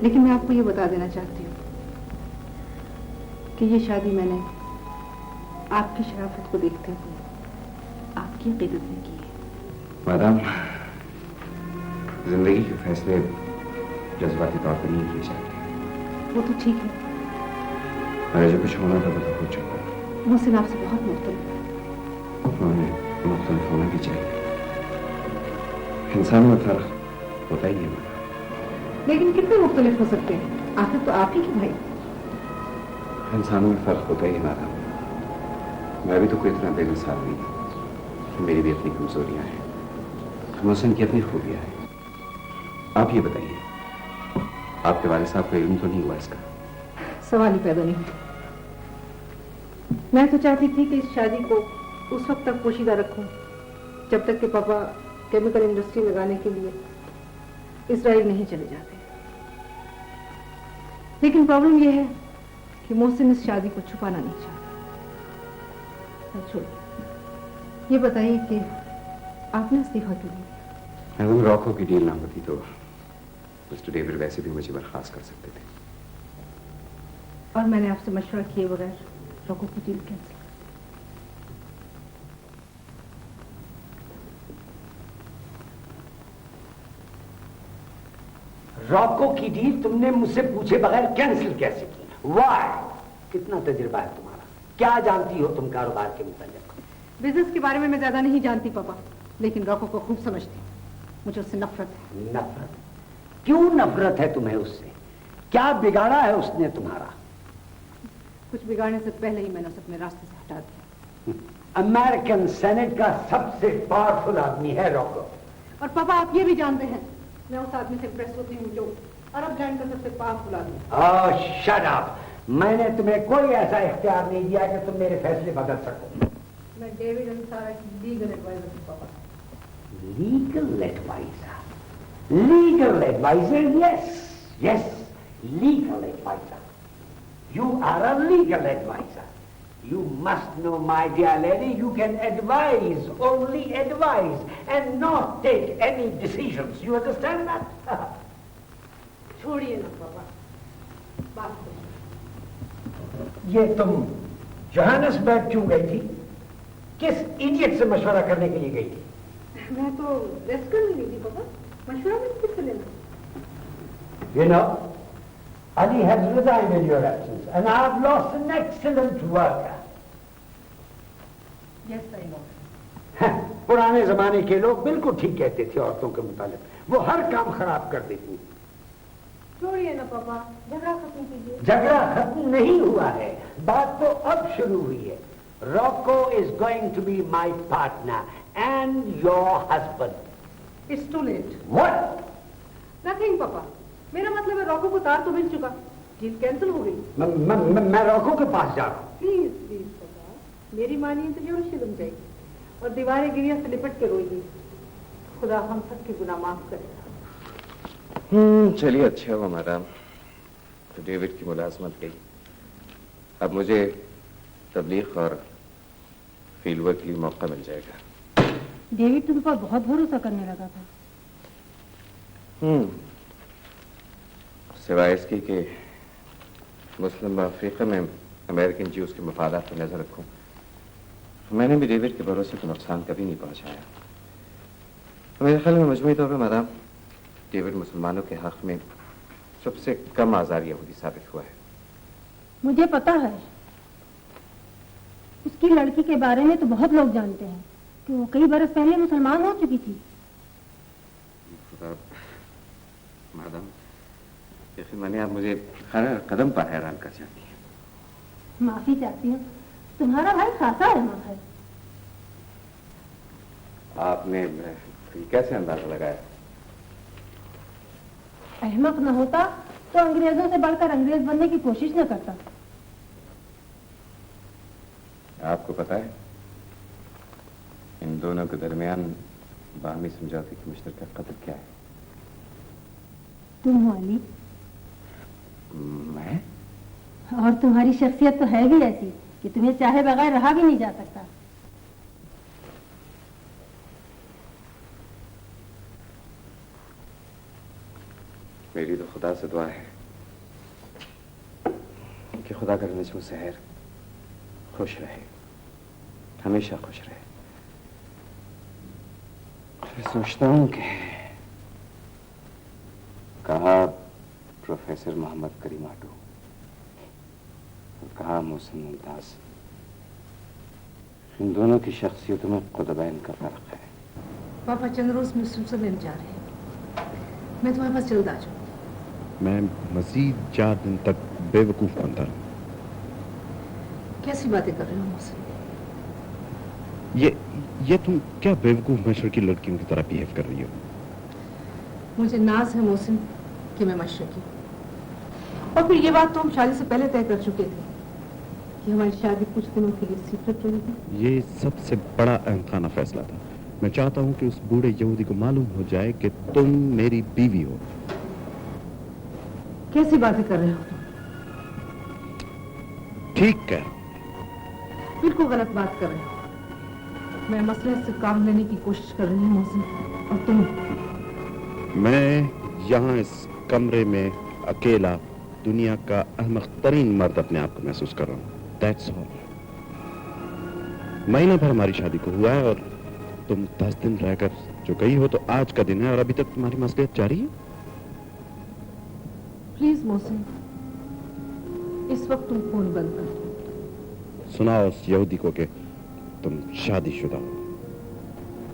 لیکن میں آپ کو یہ بتا دینا چاہتی ہوں کہ یہ شادی میں نے آپ کی شرافت کو دیکھتے ہوئے آپ کی عقیدت میں کی ہے۔ میڈم، زندگی کے فیصلے جذباتی طور پر نہیں کیے جاتے۔ وہ تو ٹھیک ہے، مجھے جو کچھ ہونا تھا وہ تو ہو چکا۔ محسن آپ سے بہت مختلف ہے۔ ہمیں مختلف ہونا بھی چاہیے، انسانوں میں فرق ہوتا ہی ہے میڈم۔ لیکن کتنے مختلف ہو سکتے ہیں؟ آخر تو آپ ہی کے بھائی۔ انسانوں میں فرق ہوتا ہی ہے میڈم۔ میں بھی تو کوئی اتنا بے مثال نہیں، میری بھی اپنی کمزوریاں ہیں، محسن کی اپنی خوبیاں ہیں۔ آپ یہ بتائیے، آپ کے والد صاحب کو علم تو نہیں ہوا اس کا؟ سوال ہی پیدا نہیں ہوتا۔ میں تو چاہتی تھی کہ اس شادی کو اس وقت تک پوشیدہ رکھوں جب تک کہ پاپا کیمیکل انڈسٹری لگانے کے لیے اسرائیل نہیں چلے جاتے، لیکن پرابلم یہ ہے کہ محسن اس شادی کو چھپانا نہیں چاہتا۔ چھوڑیے، یہ بتائیے کہ آپ نے استعفیٰ کیوں دیا؟ اگر راکو کی ڈیل نہ ہوتی تو مسٹر ڈیوڈ ویسے بھی مجھے برخاست کر سکتے تھے، اور میں نے آپ سے مشورہ کیے بغیر راکو کی ڈیل کینسل۔ راکو کی ڈیل تم نے مجھ سے پوچھے بغیر کینسل کیسے کی؟ وائی؟ کتنا تجربہ ہے تمہارا؟ کیا جانتی ہو تم کاروبار کے متعلق؟ بزنس کے بارے میں زیادہ نہیں جانتی پاپا، لیکن راکو کو خوب سمجھتی ہوں۔ مجھے اس سے نفرت ہے۔ نفرت؟ کیوں نفرت ہے تمہیں اس سے؟ کیا بگاڑا ہے اس نے تمہارا؟ کچھ بگاڑنے سے پہلے ہی میں نے اسے اپنے راستے سے ہٹا دیا۔ امریکن سینٹ کا سب سے پاورفل آدمی ہے راکو۔ اور پاپا آپ یہ بھی جانتے ہیں میں اس آدمی سے امپریس ہوتی ہوں جو عرب لینڈ کا سب سے پاورفل آدمی۔ Shut up! میں نے تمہیں کوئی ایسا اختیار نہیں دیا کہ تم میرے فیصلے بدل سکو۔ میں ڈیوڈ انصارہ کی لیگل ایڈوائزر ہوں پاپا۔ Legal adviser? Legal adviser? Yes yes, legal adviser. You are a legal advisor. You must know, my dear lady, you can advise, only advise, and not take any decisions. You understand that? چھوڑیے نا پاپا، بات کریں۔ یہ تم Johannesburg کیوں گئی تھی؟ کس ایڈیٹ سے مشورہ کرنے کے لیے گئی تھی؟ میں تو ریسٹ کرنے گئی تھی پاپا، مشورہ میں کس سے لینا؟ You know, Ali has resigned in your absence, and I've lost an excellent worker. Yes, I know. پرانے زمانے کے لوگ بالکل ٹھیک کہتے تھے عورتوں کے متعلق، وہ ہر کام خراب کر دیتی۔ چھوڑیے نا پاپا، جھگڑا ختم کیجیے۔ جھگڑا ختم نہیں ہوا ہے، بات تو اب شروع ہوئی ہے۔ Rocco is going to be my partner and your husband. It's too late. What? Nothing, پاپا۔ میرا مطلب ہے راکو کو تار تو مل چکا، ڈیل کینسل ہو گئی۔ میں راکو کے پاس جا رہا ہوں۔ پلیز پلیز پاپا، میری مانیے تو جوش بن جائے گی اور دیواریں گریا سے لپٹ کے روئے گی۔ خدا ہم سب کے گناہ معاف کرے۔ چلیے اچھا ہوا میڈم، تو ڈیوڈ کی ملازمت گئی، اب مجھے تبلیغ اور فیلڈ ورک کے لیے موقع مل جائے گا۔ ڈیوڈ تم پر بہت بھروسہ کرنے لگا تھا۔ سوائے اس کی کہ مسلم افریقہ میں امریکن جیوز کے مفادات پر نظر رکھوں، میں نے بھی ڈیوڈ کے بھروسے کو نقصان کبھی نہیں پہنچایا۔ میرے خیال میں مجموعی طور پہ میڈم ڈیوڈ مسلمانوں کے حق میں سب سے کم آزار یہودی ثابت ہوا ہے۔ مجھے پتا ہے، اس کی لڑکی کے بارے میں تو بہت لوگ جانتے ہیں کہ وہ کئی برس پہلے مسلمان ہو چکی تھی۔ میڈم میں نے آپ مجھے ہر قدم پر حیران کر جاتی ہیں۔ معافی چاہتی ہوں، تمہارا بھائی خاصا احمق ہے۔ آپ نے کیسے اندازہ لگایا؟ احمق نہ ہوتا تو انگریزوں سے بڑھ کر انگریز بننے کی کوشش نہ کرتا۔ آپ کو پتا ہے ان دونوں کے درمیان باہمی سمجھوتے کی مشترکہ قدر کیا ہے؟ تم ہو علی، میں؟ اور تمہاری شخصیت تو ہے بھی ایسی کہ تمہیں چاہے بغیر رہا بھی نہیں جا سکتا۔ میری تو خدا سے دعا ہے کہ خدا کرے نجم سحر خوش رہے، ہمیشہ خوش رہے. میں سوچتا ہوں کہ کہا پروفیسر محمد کریم آٹو اور کہا محسن ممتاز، ان دونوں کی شخصیتوں میں قطبین کا فرق ہے. پاپا چند روز میں سوئٹزرلینڈ جا رہے ہیں، میں تمہارے پاس جلد آ جاؤں. میں مزید 4 دن تک بے وقوف بنتا رہوں. کیسی باتیں کر رہے ہو مجھ سے؟ یہ تم کیا بے وقوف مشرقی لڑکیوں کی طرح بہیو کر رہی ہو؟ مجھے ناز ہے محسن کہ میں مشرقی ہوں، اور پھر یہ بات تو ہم شادی سے پہلے طے کر چکے تھے کہ ہماری شادی کچھ دنوں کے لیے سیکرٹ رہے گی. یہ سب سے بڑا اہم خانہ فیصلہ تھا. میں چاہتا ہوں کہ اس بوڑھے یہودی کو معلوم ہو جائے کہ تم میری بیوی ہو. کیسی باتیں کر رہے ہو تم؟ ٹھیک ہے، بالکل غلط بات کر رہے ہو. میں مسئلے سے کام لینے کی کوشش کر رہی ہوں محسن، اور تم؟ میں یہاں اس کمرے میں اکیلا دنیا کا احمق ترین مرد اپنے آپ کو محسوس کر رہا ہوں. That's all. مہینہ بھر ہماری شادی کو ہوا ہے اور تم 10 دن رہ کر جو گئی ہو تو آج کا دن ہے اور ابھی تک تمہاری مصلحت جاری ہے. پلیز محسن، اس وقت تم فون بند کر دو. سناؤ اس یہودی کو کہ تم شادی شدہ ہو.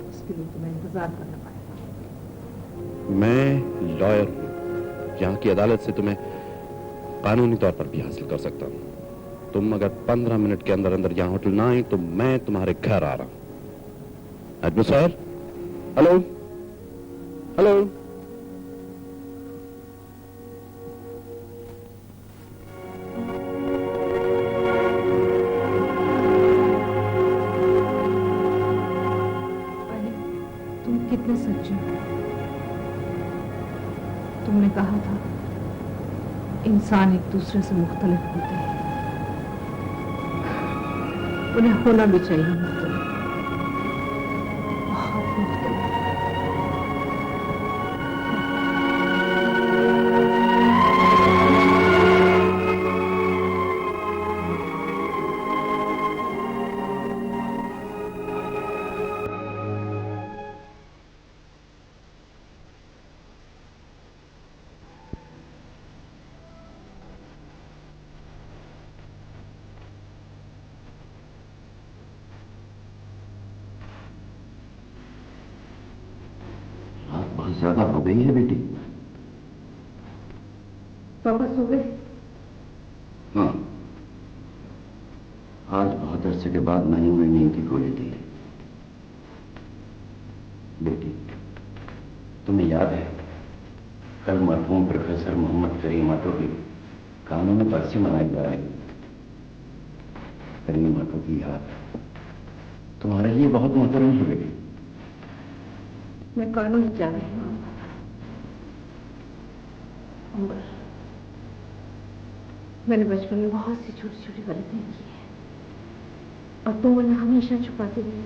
اس کے لیے تمہیں انتظار کرنا پڑے گا. میں لائر ہوں، یہاں کی عدالت سے تمہیں قانونی طور پر بھی حاصل کر سکتا ہوں. تم اگر 15 منٹ کے اندر اندر یہاں ہوٹل نہ آئے تو میں تمہارے گھر آ رہا ہوں. اجمل صاحب، ہلو ہلو. تم کتنے سچے ہو. تم نے کہا تھا انسان ایک دوسرے سے مختلف ہوتے ہیں، انہیں ہونا بھی چاہیے مختلف، بہت مختلف. زیادہ ہو گئی ہے بیٹی. پاپا سو گئے؟ ہاں، آج بہت عرصے کے بعد میں نے نیند کی گولی دی. بیٹی، تمہیں یاد ہے کل مرحوم پروفیسر محمد کریم آٹو کی قانونی برسی منائی جا رہی. کریم آٹو کی یاد تمہارے لیے بہت محترم ہو گئی. میں قانون جا رہی ہوں. میں نے بچپن میں بہت سی چھوٹی چھوٹی غلطیاں کی ہیں اور تم انہیں ہمیشہ چھپاتی رہی.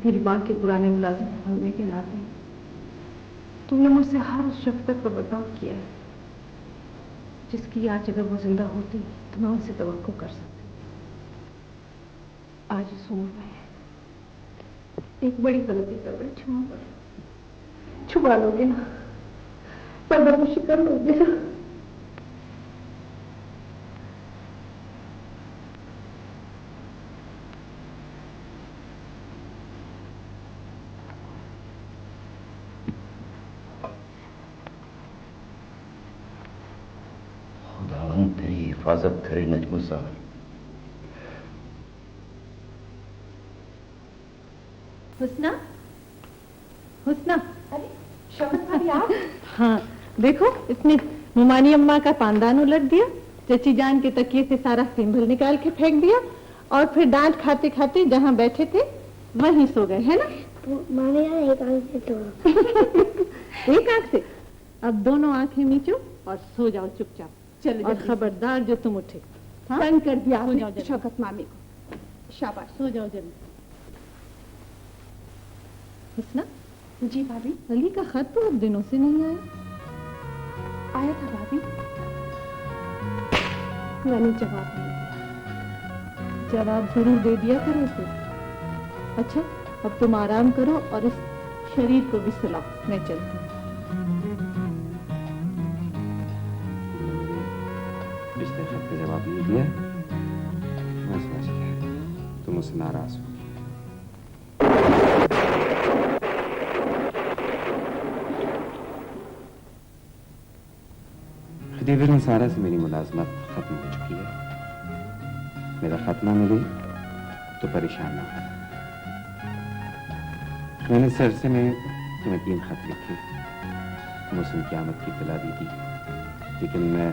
میری ماں کے پرانے ملازم ہونے کے ناطے تم نے مجھ سے ہر اس شفقت پر برتاؤ کیا ہے جس کی آج اگر وہ زندہ ہوتی تو میں ان سے توقع کر سکتی. آج اس عمر میں ایک بڑی غلطی کر بیٹھی ہوں. چھپا لو گے نا، پردہ پوشی کر لو گے نا. خداوند تیری حفاظت کرے نجم صاحب. حسنہ، حسنہ. ارے شوکت بھابی آپ؟ ہاں دیکھو، اس نے ممانی اماں کا پاندان الٹ دیا، چچی جان کے تکیے سے سارا سنبھل نکال کے پھینک دیا اور پھر ڈانٹ کھاتے کھاتے جہاں بیٹھے تھے وہیں سو گئے، ہے نا؟ مانے یار ایک آنکھ سے تو ایک آنکھ سے. اب دونوں آنکھیں میچو اور سو جاؤ چپ چاپ. چلو اور خبردار جو تم اٹھے. تنگ کر دیا آپ نے شوکت مامی کو. شاباش، سو جاؤ جلدی. حسنہ، जी भाभी, अली का खत तो अब दिनों से नहीं आया। आया था भाभी, मैंने जवाब नहीं दिया। जवाब जरूर दे दिया करो उसे। अच्छा, अब तुम आराम करो और इस शरीर को भी सुलाओ, मैं चलती हूँ। पिछले खत का जवाब नहीं दिया, मैं समझ गया तुम उससे नाराज हो। खदीजा निसारा से मेरी मुलाजमत खत्म हो चुकी है। मेरा खत ना मिले तो परेशान ना हो। मैंने सरसे में तुम्हें 3 खत लिखे, मौसम क़यामत की इत्तला दी थी, लेकिन मैं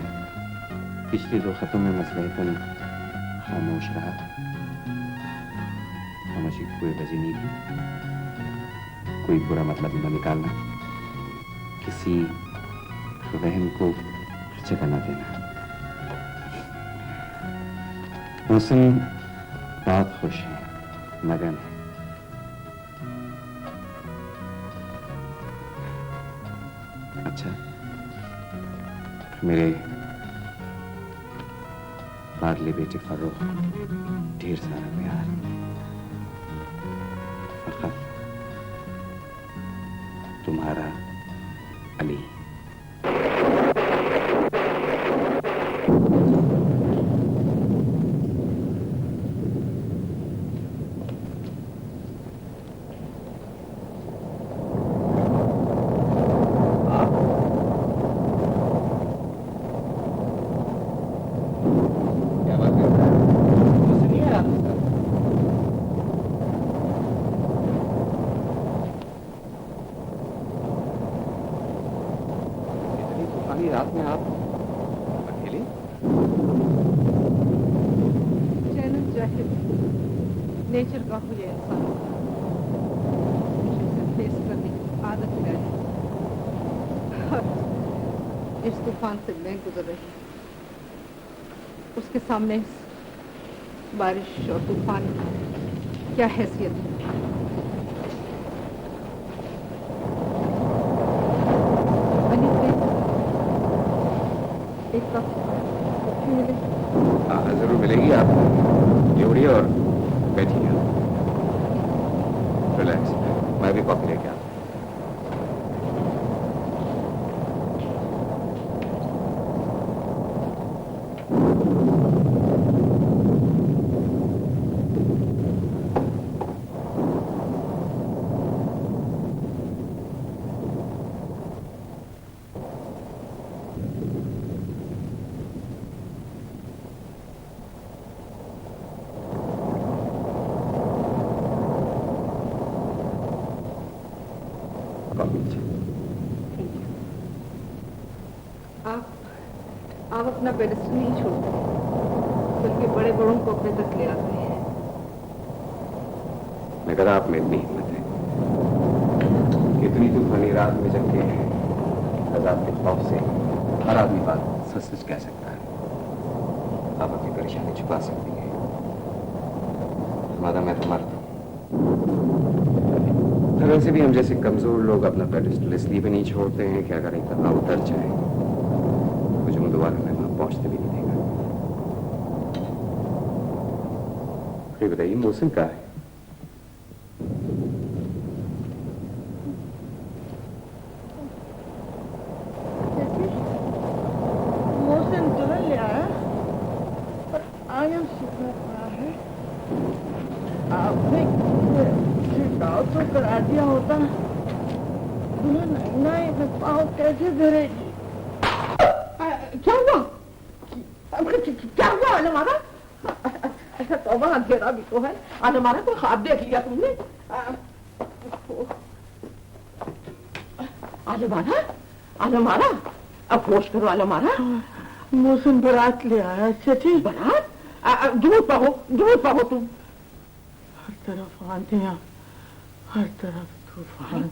पिछले 2 खतों में मसलहतन खामोश रहा। खामोशी की कोई वजह नहीं थी, कोई बुरा मतलब न निकालना, किसी वहम को जगह न देना। मौसम बहुत खुश है, मगन है। अच्छा, मेरे लाडले बेटे फर्रुख ढेर सारा प्यार। फकत तुम्हारा अली। रात में आप अकेले? चैनल जाहिर नेचर का मुझे इंसान फेस करने की आदत है। इस तूफान से मैं गुजर रही हूँ, उसके सामने बारिश और तूफान की क्या हैसियत है। एक कप कॉफी मिले? हाँ, जरूर मिलेगी। आप ये उड़िए और बैठिए, रिलैक्स। मैं भी कॉफी लेके आता हूँ। आप अपना पेडिस्टल नहीं छोड़ते, बल्कि बड़े बड़ों को अपने तक ले आते हैं। मैं कहता आप में इतनी हिम्मत है, इतनी तूफानी रात में जबकि अजाब के खौफ से हर आदमी बात सच सच कह सकता है। आप अपनी परेशानी छुपा सकती हैं। हमारा मैं तो मर्द हूँ। तो वैसे भी हम जैसे कमजोर लोग अपना पेडिस्टल इसलिए भी नहीं छोड़ते हैं कि अगर एक दफा उतर जाए तो जो दोबारा मैं वहां पहुंचते भी नहीं देगा। ये बताइए, मौसम क्या है? मौसम दुल्हन ले आया पर आयन सीखना पड़ा है। आपने छिड़काव तो करा दिया होता, दुल्हन नहीं में पाँव कैसे धरेगी? क्या हुआ? क्या हुआ अलमारा? अच्छा तौबा, अंधेरा भी तो है। अलमारा को ख्वाब देख लिया तुमने? अलमारा अलमारा अब होश करो। अलमारा मौसम बारात ले आया। सची बारात? दूर पहो तुम। हर तरफ आंधियां, हर तरफ तूफान,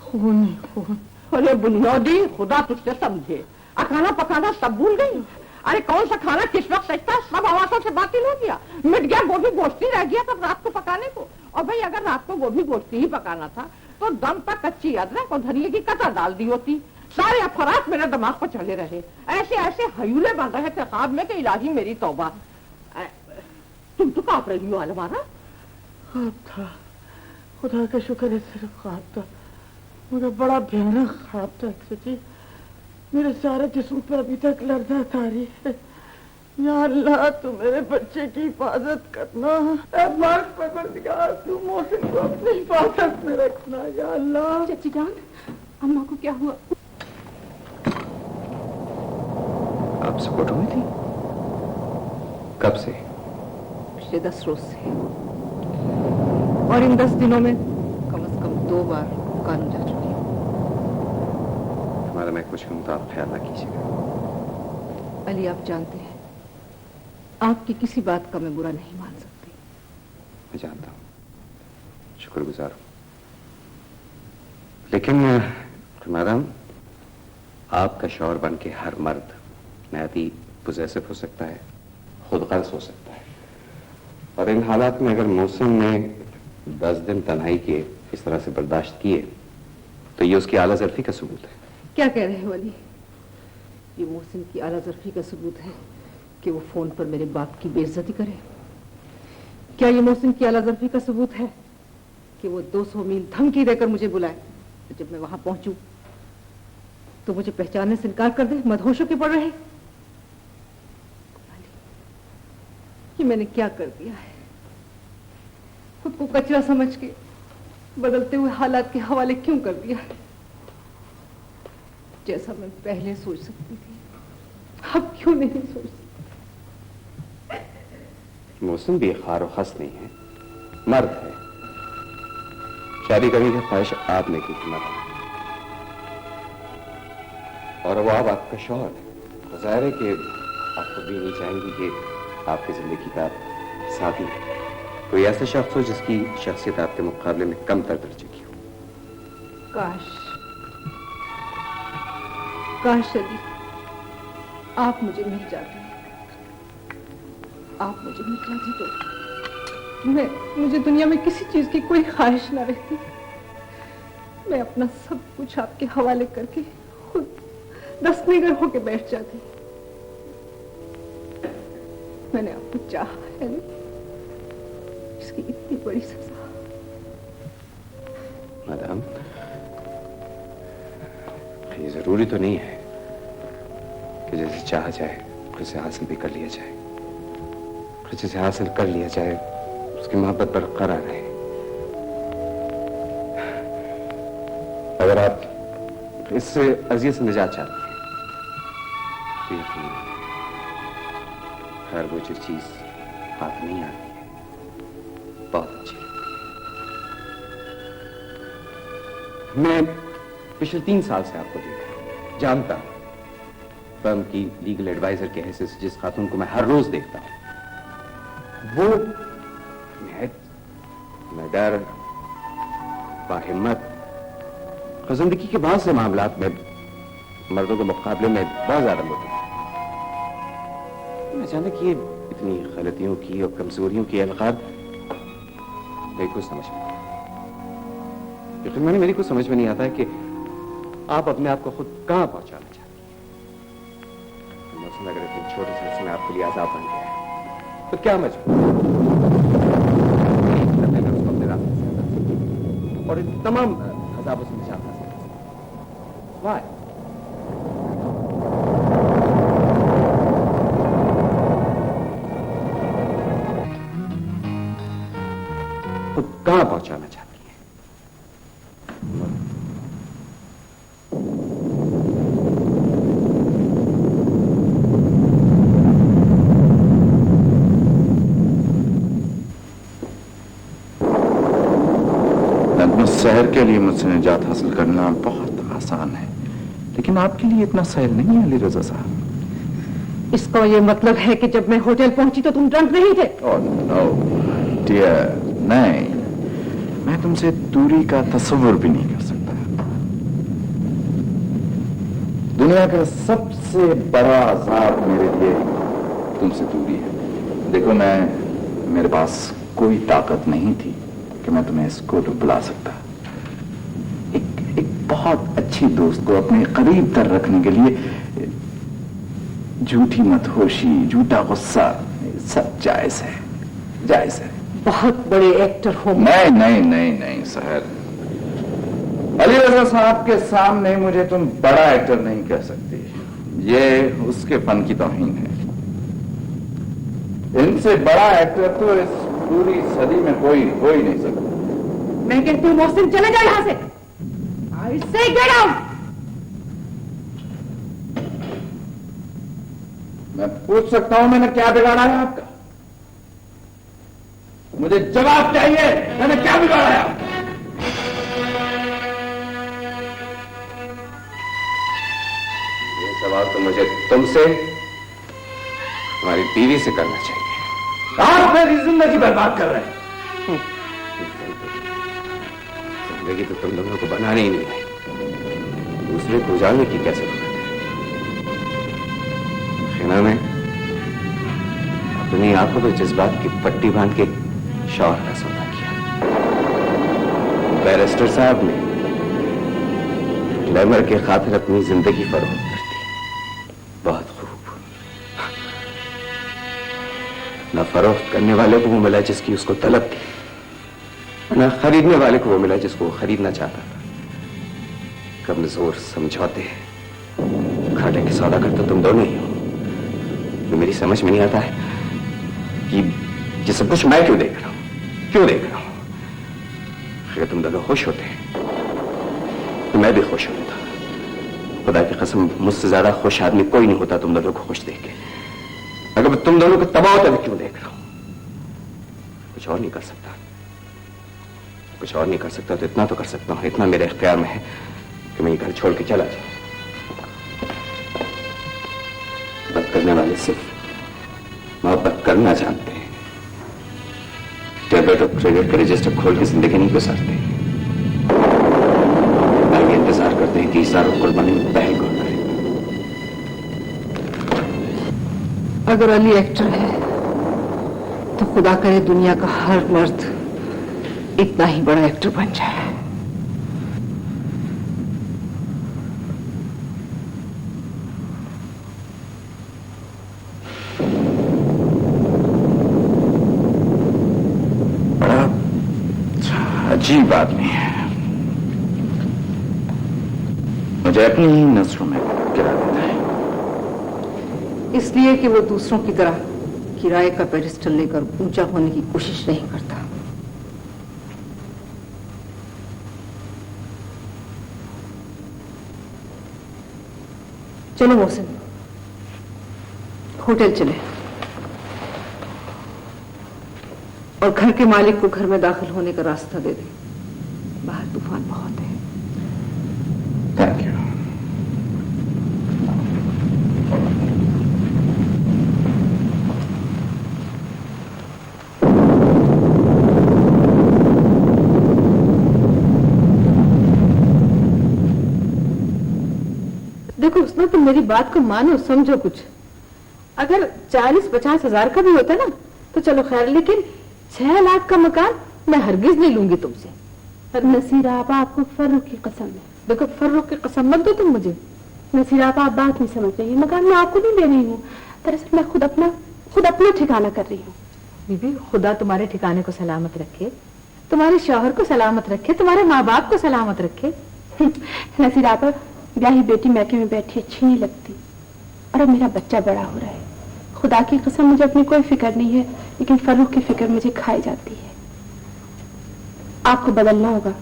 खून ही खून। अरे बुनियादी, खुदा तुझसे समझे, खाना पकाना सब भूल गई। अरे कौन सा खाना किस वक्त सजता, सब आवासों से बातिल हो गया। मिट गया गोभी गोश्ती, रह गया तब रात को पकाने को। और भाई अगर रात को गोभी गोश्ती ही पकाना था तो दम तक कच्ची अदरक और धनिया की कतर डाल दी होती। सारे अफरात मेरे दिमाग पर चले रहे, ऐसे ऐसे हयूले बन रहे थे ख्वाब में कि इलाही मेरी तौबा। तुम तो कांप रही हो अलमारा। ख्वाब था, खुदा का शुक्र है सिर्फ ख्वाब था, मगर बड़ा भयानक ख्वाब था सच्ची। मेरे सारे जिस्म पर अभी तक लर्जा तारी है। या अल्लाह तू मेरे बच्चे की हिफाजत करना, तू मोहसिन को अपनी हिफाजत में रखना या अल्लाह। चाची जान, अम्मा को क्या हुआ? आप सपोर्ट हुई थी? कब से? पिछले 10 रोज से, और इन 10 दिनों में कम से कम 2 बार कानून जा चुकी हूँ। हमारा मैं कुछ कहूँ तो आप ख्याल ना कीजिएगा। अली, आप जानते हैं आपकी किसी बात का मैं बुरा नहीं मान सकती। मैं जानता हूँ, शुक्रगुजार हूँ, लेकिन मैडम, आपका शौहर बन के हर मर्द नहायती पोजेसिव हो सकता है, खुद गर्ज हो सकता है, और इन हालात में अगर मौसम ने 10 दिन तन्हाई के इस तरह से बर्दाश्त किए तो ये उसकी आला ज़र्फी का सबूत है। क्या कह रहे हो अली? ये मोहसिन की आला ज़र्फी का सबूत है कि वो फोन पर मेरे बाप की बेइज्जती करे? क्या ये मोहसिन की आला ज़र्फी का सबूत है कि वो 200 मील धमकी देकर मुझे बुलाए, तो जब मैं वहां पहुंचूं तो मुझे पहचानने से इनकार कर दे, मदहोशों के पड़ रहे? ये मैंने क्या कर दिया है? खुद को कचरा समझ के बदलते हुए हालात के हवाले क्यों कर दिया? जैसा मैं पहले सोच सकती थी, अब क्यों नहीं सोच सकती? मौसम भी खार खस नहीं है, मर्द है। शादी करने की ख्वाहिश आपने की थी मर्द, और वो अब आपका शौहर है, तो जाहिर है कि आप कभी नहीं चाहेंगी कि आपकी जिंदगी का साथी कोई ऐसा शख्स हो जिसकी शख्सियत आपके मुकाबले में कम तर दर्जे की हो। काश अली, आप मुझे मिल जाते। आप मुझे मिल जाती तो मुझे दुनिया में किसी चीज की कोई ख्वाहिश ना रहती। मैं अपना सब कुछ आपके हवाले करके खुद दस्तनिगर होके बैठ जाती। मैंने आपको चाहा है ना, इसकी इतनी बड़ी सजा। मैडम, ये जरूरी तो नहीं है कि जैसे चाहा जाए उसे हासिल भी कर लिया जाए, फिर जिसे हासिल कर लिया जाए उसकी मोहब्बत बरकरार रहे। अगर आप इससे अजियत से निजात चाहते हैं तो यकीन हर वो जो चीज हाथ नहीं आती है बहुत अच्छी लगती है। मैं पिछले 3 साल से आपको देख रहा हूं, जानता हूं। फर्म की लीगल एडवाइजर के हैसियत से जिस खातून को मैं हर रोज देखता हूं, वो निडर, बाहिम्मत और जिंदगी के बहुत से मामलात में मर्दों के मुकाबले में बहुत ज्यादा मोटी है। अचानक ये इतनी गलतियों की और कमजोरियों की अलगार मेरी कुछ समझ में नहीं, लेकिन मेरी कुछ समझ में नहीं आता है कि आप अपने आप को खुद कहां पहुंचाना चाहती हैं। मौसम अगर इतने छोटे से उसमें आपके लिए आजाद बन गया है तो क्या मजबूर उसको अपने रास्ते से हटा और इन तमाम अजाबों से निजात हासिल कर सकता। Why? खुद कहां पहुंचाना चाहती है? शहर के लिए मुझसे निजात हासिल करना बहुत आसान है, लेकिन आपके लिए इतना सहल नहीं है अली रजा साहब। इसका ये मतलब है कि जब मैं होटल पहुंची तो तुम ड्रंक नहीं थे? ओह नो डियर, नहीं, मैं तुमसे दूरी का तस्वुर भी नहीं कर सकता। दुनिया का सबसे बड़ा अज़ाब मेरे लिए तुमसे दूरी है। देखो, मेरे पास कोई ताकत नहीं थी कि मैं तुम्हें इस कोर्ट बुला सकता, बहुत अच्छी दोस्त को अपने करीब तर रखने के लिए झूठी मदहोशी, झूठा गुस्सा, सब जायज है, जायज है। बहुत बड़े एक्टर हो। नहीं नहीं नहीं नहीं सहर, अली रजा साहब के सामने मुझे तुम बड़ा एक्टर नहीं कह सकती, ये उसके फन की तौहीन है। इनसे बड़ा एक्टर तो इस पूरी सदी में कोई हो ही नहीं सकता। मैं कहती हूँ मोहसिन चले जाओ यहाँ से। I say get out! मैं पूछ सकता हूं मैंने क्या बिगाड़ा है आपका? मुझे जवाब चाहिए, मैंने क्या बिगाड़ा है आपका? ये सवाल तो मुझे तुमसे, तुम्हारी बीवी से करना चाहिए। आप मेरी जिंदगी बर्बाद कर रहे हैं। जिंदगी तो तुम दोनों को बनानी ही नहीं है, दूसरे को उजाड़ने की कैसे जरूरत है? खैना में अपनी आंखों पर जज्बात की पट्टी बांध के शौहर का सौदा किया। बैरिस्टर साहब ने ग्लैमर के खातिर अपनी जिंदगी फरोख्त कर दी। बहुत खूब। न फरोख्त करने वाले को वो मिला जिसकी उसको तलब थी, न खरीदने वाले को वो मिला जिसको वो खरीदना चाहता था। कमजोर समझौते घाटे के सौदा करते तुम दोनों ही हो। तो मेरी समझ में नहीं आता है कि ये सब कुछ मैं क्यों देख रहा हूं, क्यों देख रहा हूं? अगर तुम दोनों खुश होते तो मैं भी खुश होता। खुदा की कसम मुझसे ज्यादा खुश आदमी कोई नहीं होता तुम दोनों को खुश देख के। अगर मैं तुम दोनों को तबाह होते क्यों देख रहा हूं? कुछ और नहीं कर सकता, कुछ और नहीं कर सकता तो इतना तो कर सकता हूं, इतना मेरे इख्तियार में है कि मैं ये घर छोड़ के चला जाऊं। बात करने वाले सिर्फ मोहब्बत करना जानते हैं, डेबिट और क्रेडिट का रजिस्टर खोल के जिंदगी नहीं गुजारते। आगे इंतजार करते हैं कि इस सारों कुर्बानी में पहल कौन करे। अगर अली एक्टर है तो खुदा करे दुनिया का हर मर्द इतना ही बड़ा एक्टर बन जाए। बड़ा अजीब आदमी है, मुझे अपनी ही नजरों में गिरा देता है। इसलिए कि वो दूसरों की तरह किराए का पेडिस्टल लेकर ऊंचा होने की कोशिश नहीं करता। चलो मोहसिन, होटल चले और घर के मालिक को घर में दाखिल होने का रास्ता दे दे। बाहर तूफान बहुत है। Thank you. देखो उसने तुम मेरी बात को मानो, समझो कुछ। अगर 40-50 हजार का भी होता ना तो चलो खैर, लेकिन 6 लाख का मकान मैं हरगिज नहीं लूंगी तुमसे। नसीरा आपा, आपको फर्रुख की कसम है। देखो फर्रुख की कसम मत दो तुम मुझे। नसीरा आपा, आप बात नहीं समझ रही। मकान मैं आपको नहीं दे रही हूँ, दरअसल मैं खुद अपना ठिकाना कर रही हूँ। बीबी खुदा तुम्हारे ठिकाने को सलामत रखे, तुम्हारे शौहर को सलामत रखे, तुम्हारे माँ बाप को सलामत रखे। नसीरा आपा, ब्याही बेटी मैके में बैठी अच्छी नहीं लगती, और अब मेरा बच्चा बड़ा हो रहा है। खुदा की कसम मुझे अपनी कोई फिक्र नहीं है, लेकिन फर्रुख की फिक्र मुझे खाई जाती है। आपको बदलना होगा।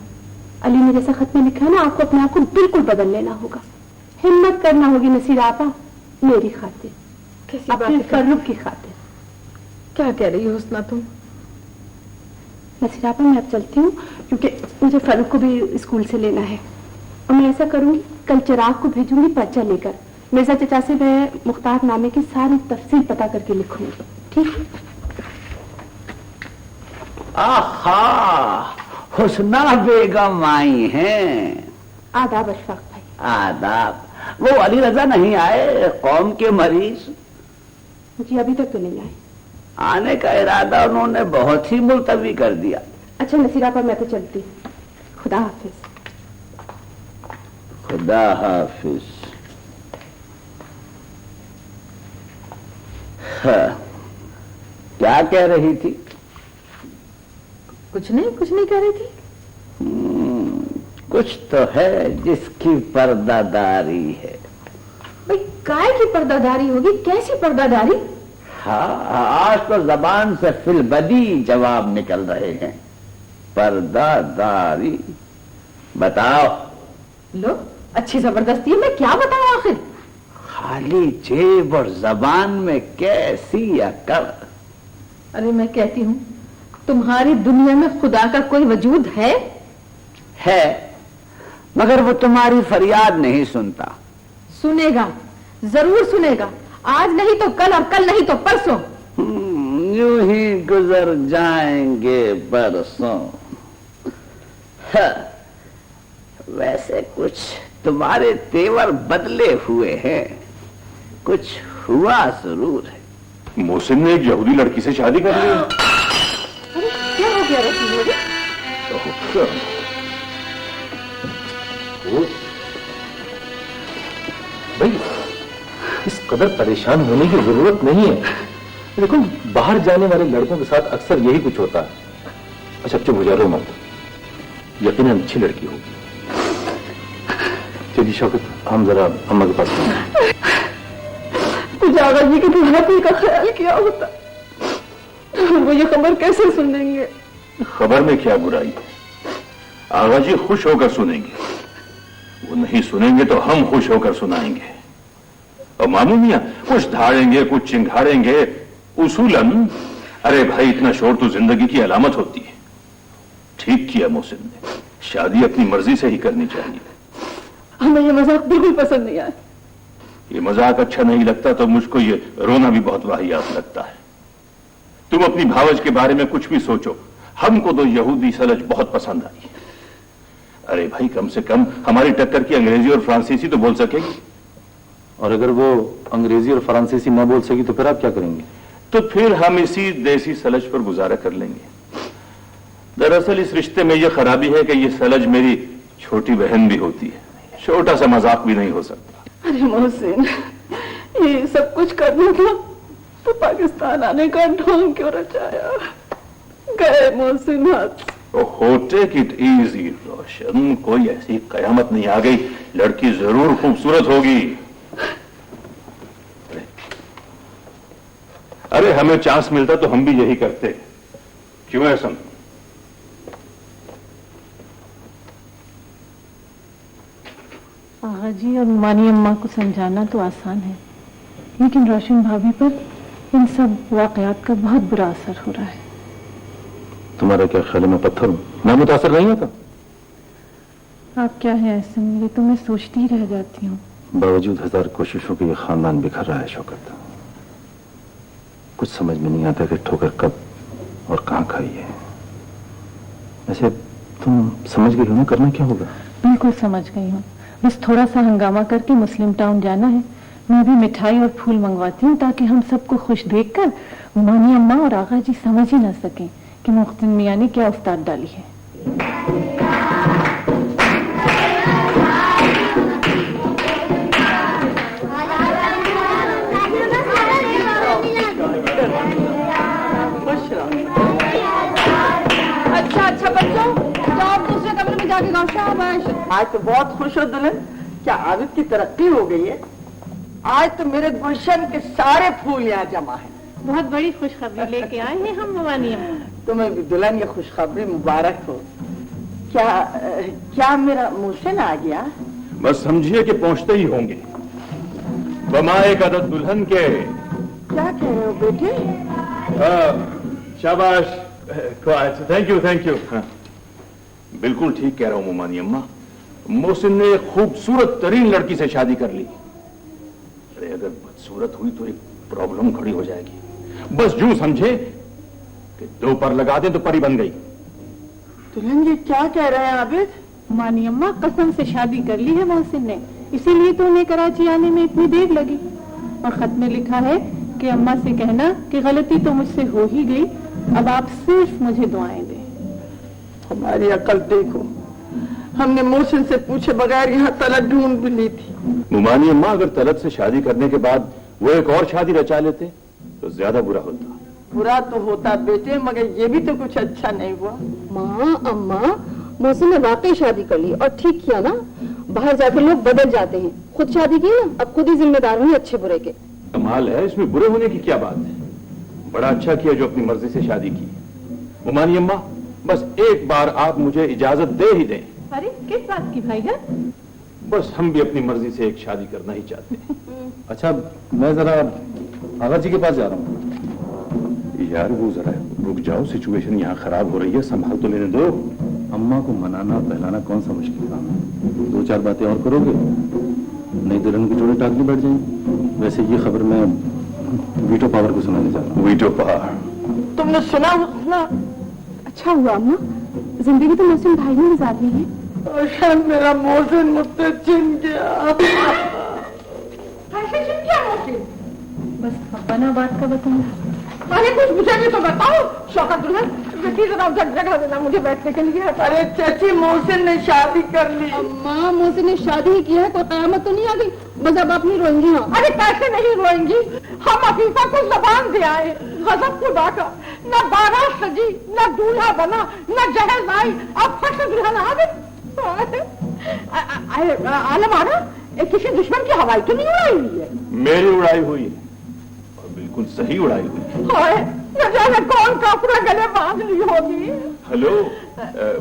अली ने जैसा खत में लिखा है ना, आपको अपने आप को बिल्कुल बदल लेना होगा। हिम्मत करना होगी नसीरा आपा, मेरी खातिर, कैसी अपने बात है? फर्रुख की खातिर। क्या कह रही हो हुस्ना तुम? नसीरा आपा, मैं अब चलती हूँ क्योंकि मुझे फर्रुख को भी स्कूल से लेना है। और मैं ऐसा करूंगी, कल चिराग को भेजूंगी पर्चा लेकर। मिर्जा चचा से मैं मुख्तार नामे की सारी तफसील पता करके लिखूंगी, ठीक है? आहा, हुस्ना बेगम आई हैं। आदाब अशफाक भाई। आदाब। वो अली रजा नहीं आए, कौम के मरीज? जी अभी तक तो नहीं आए। आने का इरादा उन्होंने बहुत ही मुलतवी कर दिया। अच्छा नसीरा पर मैं तो चलती हूँ, खुदा हाफिज। خدا حافظ. ہاں، کیا کہہ رہی تھی؟ کچھ نہیں کہہ رہی تھی. کچھ تو ہے جس کی پردہ داری ہے. بھئی کائے کی پردہ داری ہوگی؟ کیسی پردہ داری؟ ہاں، آج تو زبان سے فی البدی جواب نکل رہے ہیں. پردہ داری بتاؤ. لو اچھی زبردستی ہے، میں کیا بتاؤں آخر؟ خالی جیب اور زبان میں کیسی عقل. ارے میں کہتی ہوں تمہاری دنیا میں خدا کا کوئی وجود ہے؟ ہے، مگر وہ تمہاری فریاد نہیں سنتا. سنے گا، ضرور سنے گا. آج نہیں تو کل اور کل نہیں تو پرسوں. یوں ہی گزر جائیں گے برسوں. ویسے کچھ تمہارے تیور بدلے ہوئے ہیں. کچھ ہوا ضرور ہے. محسن نے ایک یہودی لڑکی سے شادی کر لی. کیا ہو گیا رسول بھائی؟ بھائی اس قدر پریشان ہونے کی ضرورت نہیں ہے. دیکھو باہر جانے والے لڑکوں کے ساتھ اکثر یہی کچھ ہوتا ہے. اچھا چپ ہو جا، رو مت. یقیناً اچھی لڑکی ہوگی. چلیے شوکت ہم ذرا اما کے پاس چلیں. مجھے آغا جی کی بھلائی کا خیال کیا ہوتا. وہ یہ خبر کیسے سنیں گے؟ خبر میں کیا برائی ہے؟ آغا جی خوش ہو کر سنیں گے. وہ نہیں سنیں گے تو ہم خوش ہو کر سنائیں گے. اور ماموں میاں کچھ دھاڑیں گے، کچھ چنگھاڑیں گے. اصولاً ارے بھائی اتنا شور تو زندگی کی علامت ہوتی ہے. ٹھیک کیا محسن نے، شادی اپنی مرضی سے ہی کرنی چاہیے. ہمیں یہ مذاق بالکل پسند نہیں آیا. یہ مذاق اچھا نہیں لگتا تو مجھ کو یہ رونا بھی بہت واہیات لگتا ہے. تم اپنی بھاوج کے بارے میں کچھ بھی سوچو، ہم کو تو یہودی سلج بہت پسند آئی. ارے بھائی کم سے کم ہماری ٹکر کی انگریزی اور فرانسیسی تو بول سکے گی. اور اگر وہ انگریزی اور فرانسیسی نہ بول سکی تو پھر آپ کیا کریں گے؟ تو پھر ہم اسی دیسی سلج پر گزارا کر لیں گے. دراصل اس رشتے میں یہ خرابی ہے کہ یہ سلج میری چھوٹی بہن بھی ہوتی ہے. چھوٹا سا مذاق بھی نہیں ہو سکتا. ارے محسن، یہ سب کچھ کرنا تھا تو پاکستان آنے کا ڈھونگ کیوں رچایا؟ گئے محسن ہاتھ. ٹیک اٹ ایزی روشن، کوئی ایسی قیامت نہیں آ گئی. لڑکی ضرور خوبصورت ہوگی. ارے ہمیں چانس ملتا تو ہم بھی یہی کرتے. کیوں احسن؟ آغا جی اور مانی اماں کو سمجھانا تو آسان ہے، لیکن روشن بھابھی پر ان سب واقعات کا بہت برا اثر ہو رہا ہے. تمہارا کیا خیال ہے میں پتھر ہوں؟ میں متاثر نہیں ہوتا. آپ کیا ہے احسن، یہ تو میں سوچتی ہی رہ جاتی ہوں. باوجود ہزار کوششوں کے یہ خاندان بکھر رہا ہے شوکت. کچھ سمجھ میں نہیں آتا کہ ٹھوکر کب اور کہاں کھائی ہے. ویسے تم سمجھ گئی ہو نا کرنا کیا ہوگا؟ بالکل سمجھ گئی ہوں. بس تھوڑا سا ہنگامہ کر کے مسلم ٹاؤن جانا ہے. میں بھی مٹھائی اور پھول منگواتی ہوں تاکہ ہم سب کو خوش دیکھ کر مانی اماں اور آغا جی سمجھ ہی نہ سکیں کہ محسن میاں نے کیا استاد ڈالی ہے. اچھا بچوں، تو آپ دوسرے کمرے میں جا کے گاؤں. شاباش. آج تو بہت خوش ہو دلہن. کیا عابد کی ترقی ہو گئی ہے؟ آج تو میرے گلشن کے سارے پھول یہاں جمع ہیں. بہت بڑی خوشخبری لے کے آئے ہیں ہم مانی اماں. تمہیں بھی دلہن یہ خوشخبری مبارک ہو. کیا میرا محسن آ گیا؟ بس سمجھیے کہ پہنچتے ہی ہوں گے. بما ایک عدد دلہن کے. کیا کہہ رہے ہو بیٹے؟ شاباش. Thank you. بالکل ٹھیک کہہ رہا ہوں ممانی اماں. محسن نے ایک خوبصورت ترین لڑکی سے شادی کر لی. ارے اگر بدصورت ہوئی تو ایک پرابلم کھڑی ہو جائے گی. بس یوں سمجھے کہ دو پر لگا دیں تو پری بن گئی. دلہن یہ کیا کہہ رہے ہیں عابد؟ مانی اماں قسم سے شادی کر لی ہے محسن نے، اسی لیے تو انہیں کراچی آنے میں اتنی دیر لگی. اور خط میں لکھا ہے کہ اماں سے کہنا کہ غلطی تو مجھ سے ہو ہی گئی، اب آپ صرف مجھے دعائیں دیں. ہماری عقل دیکھو، हमने मोहसिन से पूछे बगैर यहाँ तलत ढूंढ भी ली थी। मुमानी अम्मा, अगर तलत से शादी करने के बाद वो एक और शादी रचा लेते तो ज्यादा बुरा होता। बुरा तो होता बेटे, मगर ये भी तो कुछ अच्छा नहीं हुआ। माँ अम्मा, मोहसिन ने वाकई शादी कर ली और ठीक किया ना। बाहर जाकर लोग बदल जाते हैं, खुद शादी की ना, अब खुद ही जिम्मेदार हुई अच्छे बुरे के। कमाल है, इसमें बुरे होने की क्या बात है? बड़ा अच्छा किया जो अपनी मर्जी से शादी की। मुमानी अम्मा, बस एक बार आप मुझे इजाजत दे ही दें। अरे किस बात की भाईजान? बस हम भी अपनी मर्जी से एक शादी करना ही चाहते हैं। अच्छा, मैं जरा आगा जी के पास जा रहा हूँ। यार वो जरा रुक जाओ, सिचुएशन यहाँ खराब हो रही है, संभाल तो लेने दो। अम्मा को मनाना बहलाना कौन सा मुश्किल काम है? 2-4 बातें और करोगे, नहीं दुल्हन की जोड़े टांगनी बैठ जाएंगी। वैसे ये खबर मैं वीटो पावर को सुनाने जा रहा हूँ। Veto power? तुमने सुना ना? अच्छा हुआ अम्मा, जिंदगी तो मोहसिन भाई ने गुजारनी है। शायद मेरा मोहसिन मुझसे छिन गया। कैसे छिन गया मोहसिन? बस बना बात का बताऊंगा। अरे कुछ मुझे भी तो बताओ। शौकत दुल्हन, बेटी जरा जगह देना मुझे बैठने के लिए। अरे चाची, मोहसिन ने शादी कर ली। अम्मा, मोहसिन ने शादी ही की है, कोई कयामत तो नहीं आ गई? बस अब आप नहीं रोएंगी? हाँ। अरे कैसे नहीं रोएंगी? हम अफीफा को जबान दे आए, गजब खुदा का। न बारात सजी, न दूल्हा बना, न जहेज आई, अब फट से दुल्हन आ गई। आलम आ रहा, किसी दुश्मन की हवाई तो नहीं उड़ाई हुई है? मेरी उड़ाई हुई है, और बिल्कुल सही उड़ाई हुई। हाय, न जाने कौन काफरा गले बांध ली होगी। हेलो,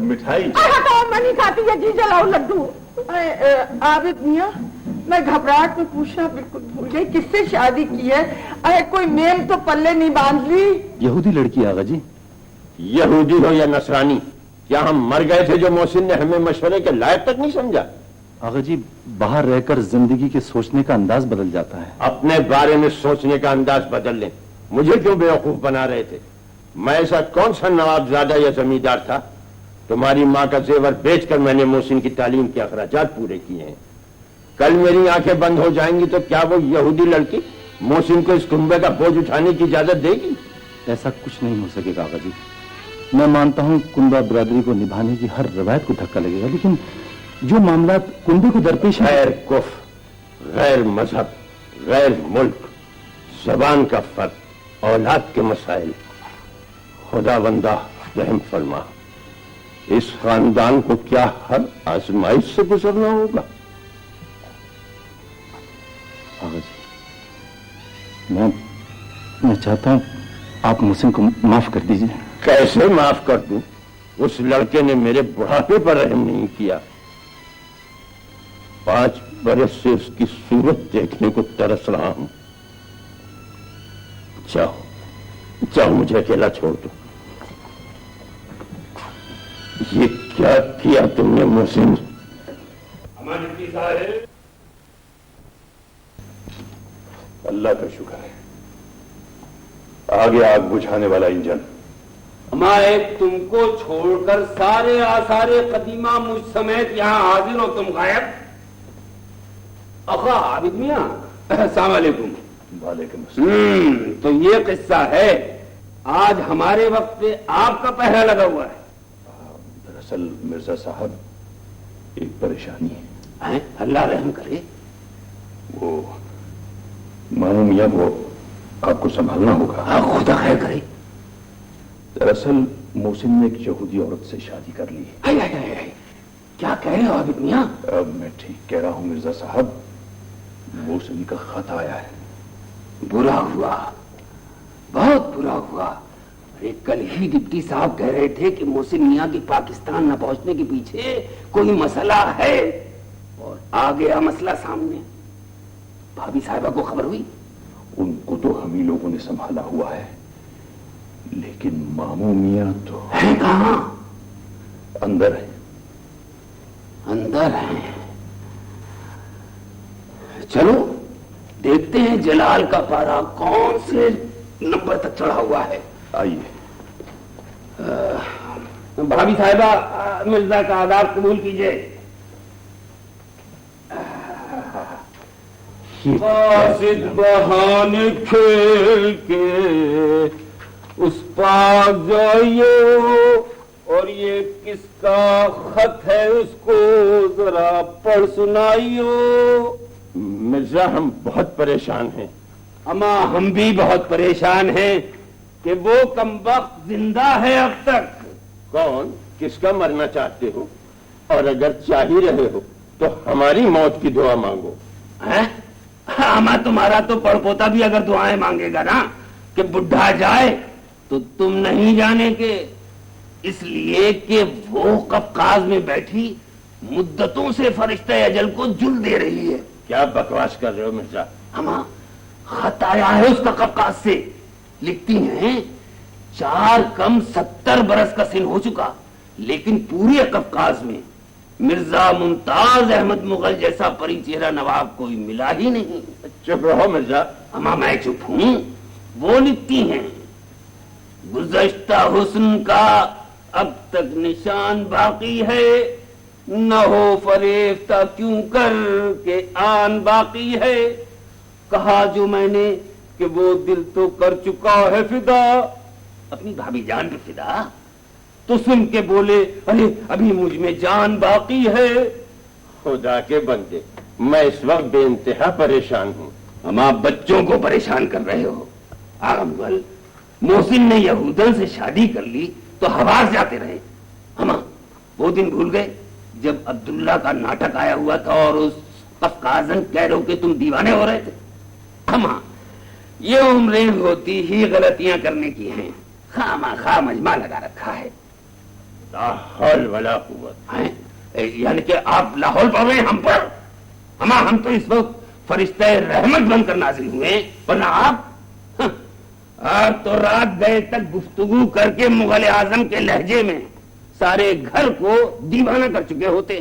मिठाई? तो मैं नहीं खाती, ये जी जलाओ लड्डू। आबिद मियाँ, मैं घबराहट में पूछना बिल्कुल भूल गई, किससे शादी की है? अरे कोई मेम तो पल्ले नहीं बांध ली? यहूदी लड़की आगा जी। यहूदी हो या नसरानी, क्या हम मर गए थे जो मोहसिन ने हमें मशवरे के लायक तक नहीं समझा? आगा जी, बाहर रहकर जिंदगी के सोचने का अंदाज बदल जाता है। अपने बारे में सोचने का अंदाज बदल लें। मुझे क्यों बेवकूफ बना रहे थे? मैं ऐसा कौन सा नवाबजादा या जमींदार था? तुम्हारी माँ का जेवर बेचकर मैंने मोहसिन की तालीम के अखराजात पूरे किए हैं। कल मेरी आंखें बंद हो जाएंगी तो क्या वो यहूदी लड़की मोहसिन को इस कुंबे का बोझ उठाने की इजाजत देगी? ऐसा कुछ नहीं हो सकेगा आगा जी। मैं मानता हूँ कुंबा बिरादरी को निभाने की हर रवायत को धक्का लगेगा, लेकिन जो मामला कुंबे को दरपेश है, गैर कुफ, गैर मजहब, गैर मुल्क, जबान का फर्क, औलाद के मसाइल, खुदावंदा रहम फरमा। इस खानदान को क्या हर आजमाइश से गुजरना होगा? आगा जी, मैं चाहता हूं आप मोहसिन को माफ कर दीजिए। कैसे माफ कर दूं? उस लड़के ने मेरे बुढ़ापे पर रहम नहीं किया। 5 बरस से उसकी सूरत देखने को तरस रहा हूं। जाओ जाओ, मुझे अकेला छोड़ दो। ये क्या किया तुमने मोहसिन? अल्लाह का शुक्र है, आगे आग बुझाने वाला इंजन। हमारे तुमको छोड़कर सारे आसारे कदीमा मुझ समेत यहाँ हाजिर हो, तुम गायब। अखा आबिद मियां, अस्सलाम वालेकुम। वालेकुम अस्सलाम। तो ये किस्सा है, आज हमारे वक्त पे आपका पहरा लगा हुआ है। दरअसल मिर्जा साहब, एक परेशानी है। अल्लाह रहम करे। वो मामू मियां को आपको संभालना होगा। खुदा खैर करे। दरअसल मोहसिन ने एक यहूदी औरत से शादी कर ली। क्या कह रहे हो आबिद मियां? मैं ठीक कह रहा हूं मिर्जा साहब, मोहसिन का खत आया है। बुरा हुआ, बहुत बुरा हुआ। अरे कल ही डिप्टी साहब कह रहे थे कि मोहसिन मियां की पाकिस्तान न पहुंचने के पीछे कोई मसला है, और आ गया मसला सामने। भाभी साहिबा को खबर हुई? उनको तो हम ही लोगों ने संभाला हुआ है, लेकिन मामू मियां तो है कहां? अंदर है। अंदर है? चलो देखते हैं जलाल का पारा कौन से नंबर तक चढ़ा हुआ है। आइए। भाभी साहिबा, मिर्जा का आदाब कबूल कीजिए। कासिद बहाने खेल के उस पार जाइए اور یہ کس کا خط ہے اس کو ذرا پڑھ سنائیو۔ مرزا ہم بہت پریشان ہیں۔ اما ہم بھی بہت پریشان ہیں کہ وہ کمبخت زندہ ہے اب تک۔ کون؟ کس کا مرنا چاہتے ہو؟ اور اگر چاہ ہی رہے ہو تو ہماری موت کی دعا مانگو۔ اما تمہارا تو پڑ پوتا بھی اگر دعائیں مانگے گا نا کہ بڈھا جائے تو تم نہیں جانے کے، اس لیے کہ وہ قفقاز میں بیٹھی مدتوں سے فرشتہ اجل کو جل دے رہی ہے۔ کیا بکواس کر رہے ہو مرزا؟ اما خط آیا ہے اس کا قفقاز سے، لکھتی ہیں 4 کم 70 برس کا سن ہو چکا، لیکن پورے قفقاز میں مرزا ممتاز احمد مغل جیسا پری چہرہ نواب کوئی ملا ہی نہیں۔ چپ رہو مرزا۔ اما میں چپ ہوں؟ وہ لکھتی ہیں گزشتہ حسن کا اب تک نشان باقی ہے، نہ ہو فریفتہ کیوں کر کے آن باقی ہے، کہا جو میں نے کہ وہ دل تو کر چکا ہے فدا، اپنی بھابھی جان پہ فدا، تو سن کے بولے ارے ابھی مجھ میں جان باقی ہے۔ خدا کے بندے، میں اس وقت بے انتہا پریشان ہوں۔ اما بچوں کو پریشان کر رہے ہو۔ آغا مغل، محسن نے یہودن سے شادی کر لی تو حواس جاتے رہے۔ اما وہ دن بھول گئے جب عبداللہ کا ناٹک آیا ہوا تھا اور اس قفقازن کہہ کے تم دیوانے ہو رہے تھے؟ اما یہ عمریں ہوتی ہی غلطیاں کرنے کی ہیں، خواہ خواہ مجمع لگا رکھا ہے۔ لا حول ولا قوت۔ یعنی کہ آپ لاہور پڑھ رہے ہیں ہم پر؟ اما ہم تو اس وقت فرشتہ رحمت بن کر نازل ہوئے، ورنہ آپ تو رات گئے تک گفتگو کر کے مغل اعظم کے لہجے میں سارے گھر کو دیوانہ کر چکے ہوتے۔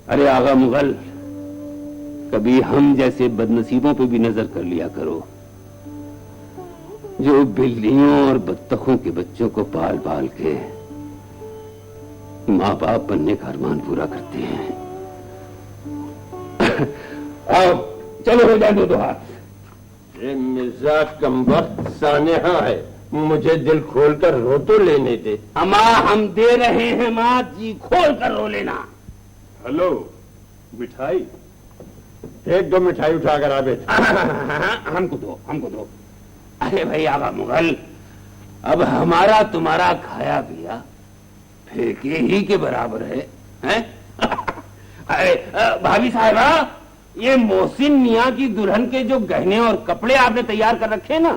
ارے آغا مغل، کبھی ہم جیسے بدنصیبوں پہ بھی نظر کر لیا کرو جو بلیوں اور بطخوں کے بچوں کو پال پال کے ماں باپ بننے کا ارمان پورا کرتے ہیں۔ آؤ چلو ہو جائے دو ہاتھ۔ یہ مرزا کم وقت سانحہ ہے، مجھے دل کھول کر رو تو لینے دے۔ اما ہم دے رہے ہیں ماں، جی کھول کر رو لینا۔ ہلو، مٹھائی؟ ایک دو مٹھائی اٹھا کر آ بیٹھے۔ ہم کو دو۔ ارے بھائی آغا مغل، اب ہمارا تمہارا کھایا پیا پھینکے ہی کے برابر ہے۔ بھابھی صاحبہ، یہ محسن میاں کی دلہن کے جو گہنے اور کپڑے آپ نے تیار کر رکھے نا،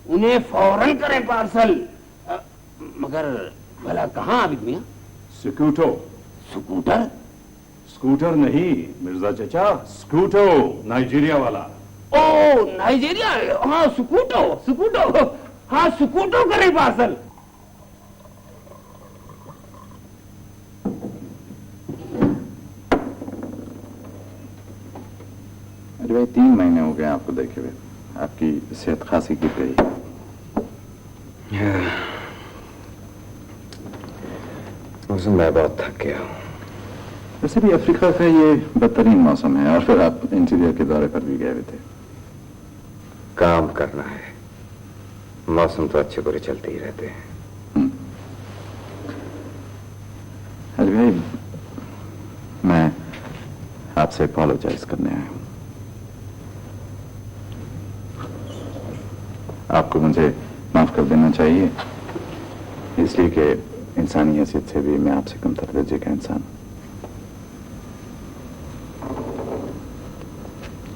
انہیں فوراً کریں پارسل۔ مگر بھلا کہاں عابد میاں؟ سکوٹو۔ سکوٹر؟ سکوٹر نہیں مرزا چچا، سکوٹو، نائجیریا والا۔ او نائجیریا؟ ہاں سکوٹو، ہاں سکوٹو کریں پارسل۔ ارے بھائی 3 مہینے ہو گئے آپ کو دیکھے ہوئے، آپ کی صحت خاصی گر رہی ہے۔ میں بہت تھک گیا ہوں۔ ویسے بھی افریقہ کا یہ بدترین موسم ہے، اور پھر آپ انٹیریئر کے دورے پر بھی گئے ہوئے تھے۔ کام کرنا ہے، موسم تو اچھے برے چلتے ہی رہتے ہیں۔ ارے بھائی میں آپ سے اپالوجائز کرنے آیا ہوں۔ آپ کو مجھے معاف کر دینا چاہیے، اس لیے کہ انسانی حیثیت سے بھی میں آپ سے کمتر درجے کا انسان ہوں۔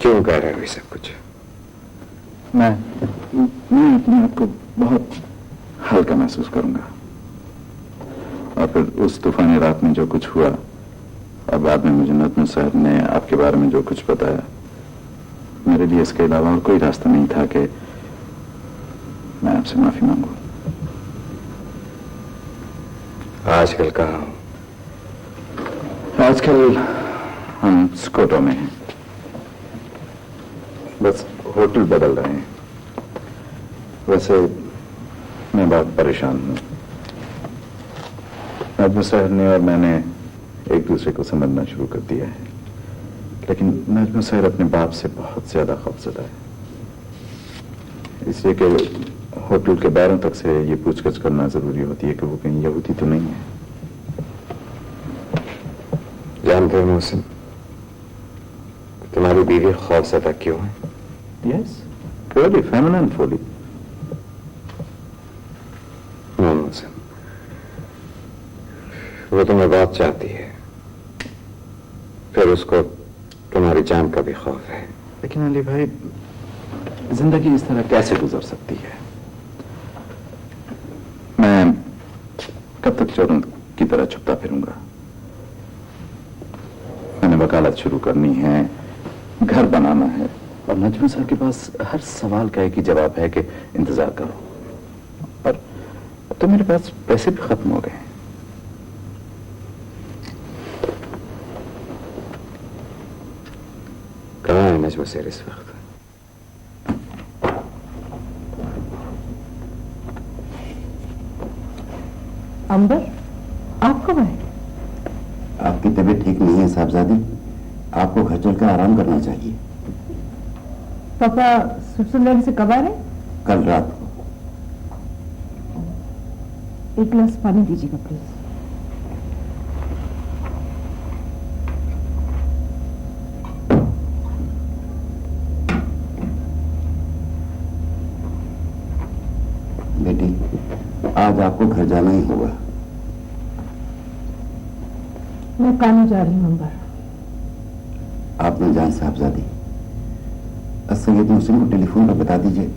کیوں کہہ رہے ہو یہ سب کچھ؟ میں اپنے آپ کو بہت ہلکا محسوس کروں گا، اور پھر اس طوفانی رات میں جو کچھ ہوا اور بعد میں مجھے نظم صاحب نے آپ کے بارے میں جو کچھ بتایا، میرے لیے اس کے علاوہ اور کوئی راستہ نہیں تھا کہ میں آپ سے معافی مانگوں۔ آج کل کہاں ہوں؟ آج کل ہم سکوٹو میں ہیں، بس ہوٹل بدل رہے ہیں۔ ویسے میں بہت پریشان ہوں۔ نجم صاحب نے اور میں نے ایک دوسرے کو سمجھنا شروع کر دیا ہے، لیکن نجم صاحب اپنے باپ سے بہت زیادہ خوفزدہ ہے، اس لیے کہ होटल के बाहरों तक से ये पूछगछ करना जरूरी होती है कि वो कहीं यहूदी तो नहीं है। जानते हो मोहसिन, तुम्हारी बीवी खौफजदा क्यों है? Yes, purely feminine folly. Mohsin, वो तुम्हें बहुत चाहती है, फिर उसको तुम्हारी जान का भी खौफ है। लेकिन अली भाई, जिंदगी इस तरह कैसे गुजर सकती है? मैं कब तक चोरों की तरह छुपता फिरूंगा? मैंने वकालत शुरू करनी है, घर बनाना है, और नजमी सर के पास हर सवाल का एक ही जवाब है कि इंतजार करो। और अब तो मेरे पास पैसे भी खत्म हो गए हैं। कहाँ है नजमी सर इस वक्त? अंबर, आप कब आए? आपकी तबीयत ठीक नहीं है साहबजादी, आपको घर चलकर आराम करना चाहिए। पापा स्विट्जरलैंड से कब आ रहे? कल रात को। एक गिलास पानी दीजिएगा प्लीज। बेटी, आज आपको घर जाना ही होगा। मैं कानू जा रही हूँ अंबर। आप न जान साहबजादी, सैयद मुहसिन को टेलीफोन पर बता दीजिए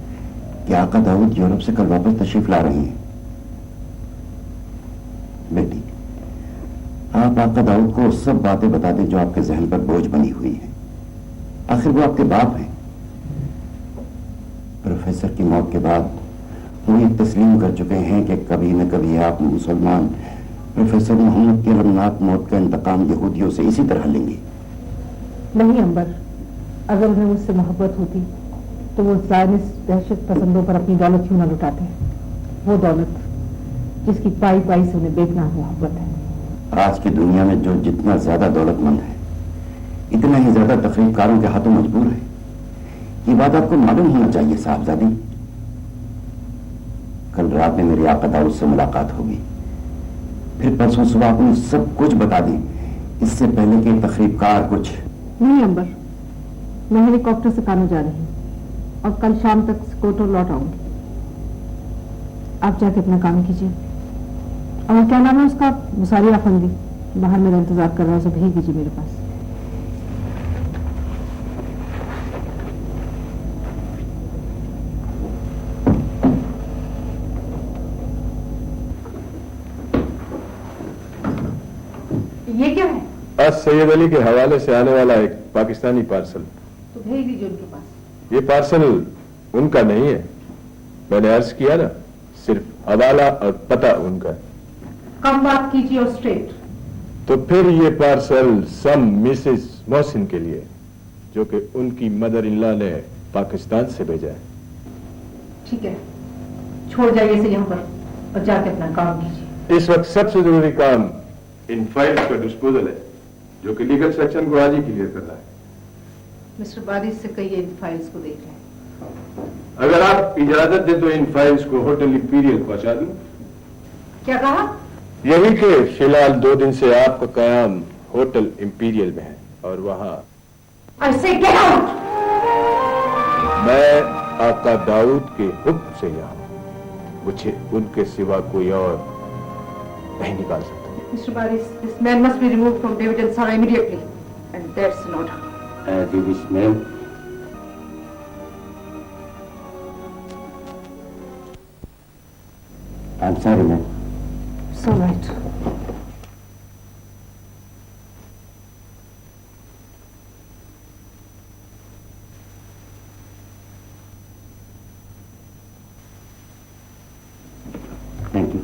कि आका दाऊद यूरोप से कल वापस तशरीफ ला रहे हैं। बेटी, आप आका दाऊद को सब बातें बता दें जो आपके जहन पर बोझ बनी हुई है। आखिर वो आपके बाप हैं। प्रोफेसर की मौत के बाद वो ये तस्लीम कर चुके हैं कि कभी न कभी आप मुसलमान प्रोफेसर मोहम्मद की अलमनाक मौत का इंतकाम यहूदियों से इसी तरह लेंगे। नहीं अंबर, अगर उन्हें मुझसे मोहब्बत होती तो वो ज़ायनिस्ट दहशत पसंदों पर अपनी दौलत क्यों न लुटाते? वो दौलत जिसकी पाई पाई से उन्हें बेगुनाह मोहब्बत है। आज की दुनिया में जो जितना ज्यादा दौलतमंद है, इतना ही ज्यादा तकरीबकारों के हाथों मजबूर है। ये बात आपको मालूम होना चाहिए साहबजादी। कल रात में मेरी आका दाऊद से मुलाकात होगी, फिर परसों सुबह आप उन्हें सब कुछ बता दें, इससे पहले कि तकरीबकार कुछ। नहीं अंबर, मैं हेलीकॉप्टर से कानू जा रही हूँ और कल शाम तक कोटो लौट आऊंगी। आप जाके अपना काम कीजिए। और क्या नाम है उसका? मुसारी अफंदी बाहर मेरा इंतजार कर रहा है, उसे भेज दीजिए मेरे पास। ये क्या है? आज सैयद अली के हवाले से आने वाला एक पाकिस्तानी पार्सल। तो भेज दीजिए उनके पास। ये पार्सल उनका नहीं है, मैंने अर्ज किया ना, सिर्फ हवाला और पता उनका है। कम बात कीजिए और स्ट्रेट। तो फिर ये पार्सल सम मिसेस मोहसिन के लिए, जो कि उनकी मदर इन लॉ ने पाकिस्तान से भेजा है। ठीक है, छोड़ जाइए इसे यहाँ पर और जाके अपना काम कीजिए। इस वक्त सबसे जरूरी काम इन फाइल्स का डिस्पोजल है, जो कि लीगल सेक्शन को आज ही क्लियर करना है। मिस्टर बारिश से कहिए इन फाइल्स को देख लें। अगर आप इजाजत दें तो इन फाइल्स को होटल इंपीरियल पहुंचा दूं। क्या कहा? यही कि फिलहाल 2 दिन से आपका कयाम होटल इंपीरियल में है और वहां I say get out! मैं आका दाऊद के हुक्म से यहाँ मुझे उनके सिवा कोई और नहीं निकाल सकता। Mr. Baris, this man must be removed from David and Sarah immediately. And that's an order. As you wish, ma'am. I'm sorry, ma'am. It's all right. Thank you.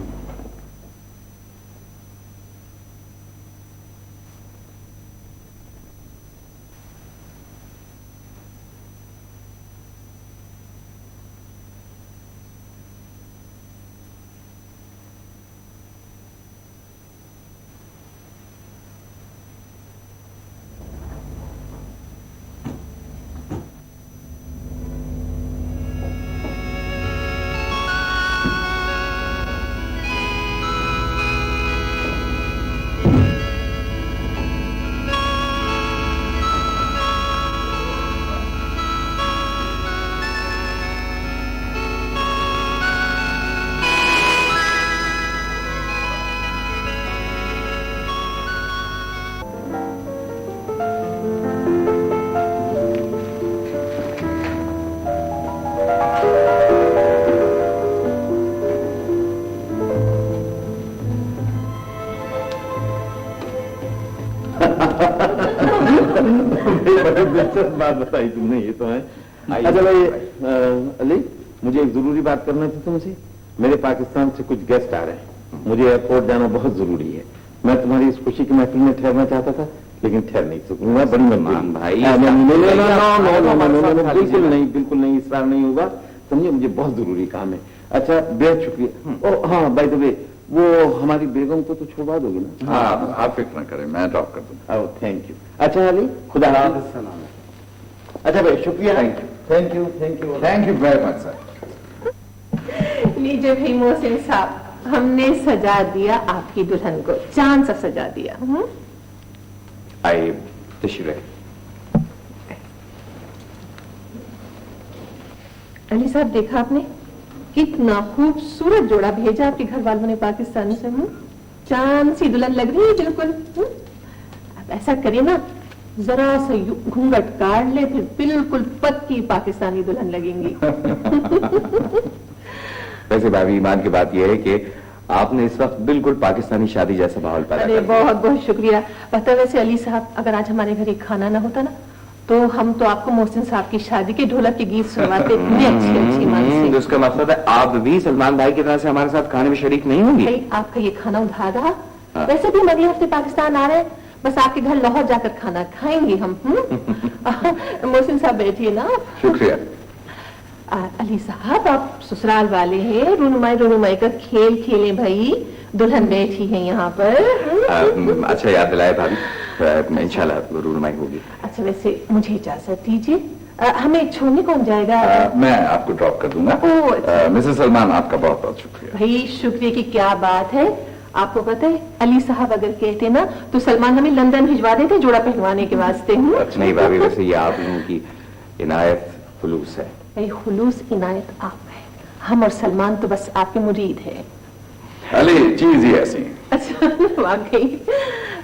बड़ी दिलचस्प बात बताई तुमने, ये तो है। अच्छा भाई अली, मुझे एक जरूरी बात करना थी तुमसे। मेरे पाकिस्तान से कुछ गेस्ट आ रहे हैं, मुझे एयरपोर्ट जाना बहुत जरूरी है। मैं तुम्हारी इस खुशी की महफिल में ठहरना चाहता था, लेकिन ठहर नहीं सकूंगा। बड़ी मजबूरी भाई। बिल्कुल नहीं, इसरार नहीं होगा, समझे, मुझे बहुत जरूरी काम है। अच्छा बेहद शुक्रिया। ओ हाँ, बाय द वे, वो हमारी बेगम को तो छोड़वा दोगे ना? हाँ, आप फिक्र न करें, मैं ड्रॉप कर दूंगा। Oh thank you. अच्छा अली, खुदा हाफिज़। अच्छा भाई शुक्रिया। Thank you very much sir. लीजिए भाई मोहसिन साहब, हमने सजा दिया आपकी दुल्हन को, चांद सा सजा दिया। आइए तशरीफ रखिए। अली साहब देखा आपने, कितना खूबसूरत जोड़ा भेजा आपके घर वालों ने पाकिस्तान से। चांद सी दुल्हन लग रही है बिल्कुल। अब ऐसा करिए ना, जरा सा घूंघट काट ले, फिर बिल्कुल पक्की पाकिस्तानी दुल्हन लगेंगी। वैसे भाभी, ईमान की बात यह है कि आपने इस वक्त बिल्कुल पाकिस्तानी शादी जैसा माहौल पैदा अरे बहुत बहुत शुक्रिया। पता वैसे अली साहब, अगर आज हमारे घर एक खाना ना होता ना, तो हम तो आपको मोहसिन साहब की शादी के ढोलक के गीत सुनवाते। इतनी अच्छी मान से। उसका मकसद है आप भी सलमान भाई की तरह से हमारे साथ खाने में शरीक नहीं होंगी। भाई आपका ये खाना उधार रहा। वैसे भी हम अगले हफ्ते पाकिस्तान आ रहे हैं, बस आपके घर लाहौर जाकर खाना खाएंगे हम। मोहसिन साहब बैठिए ना। शुक्रिया। अली साहब, आप ससुराल वाले हैं, रूनुमाई का खेल खेलें भाई, दुल्हन बैठी है यहाँ पर। अच्छा याद दिलाए भाभी, इंशाल्लाह रूनुमाई होगी। अच्छा वैसे मुझे इजाजत दीजिए, हमें छोड़ने कौन जाएगा? मैं आपको ड्रॉप कर दूंगा। मिसेस सलमान, आपका बहुत बहुत शुक्रिया। भाई शुक्रिया की क्या बात है। आपको पता है, अली साहब अगर कहते ना तो सलमान हमें लंदन भिजवा देते जोड़ा पहनवाने के वास्ते। नहीं भाभी, वैसे ये आप लोगों की इनायत खुलूस है। भाई खुलूस इनायत आप है, हम और सलमान तो बस आपके मुरीद है। अली चीज ही ऐसी है। अच्छा वाकई।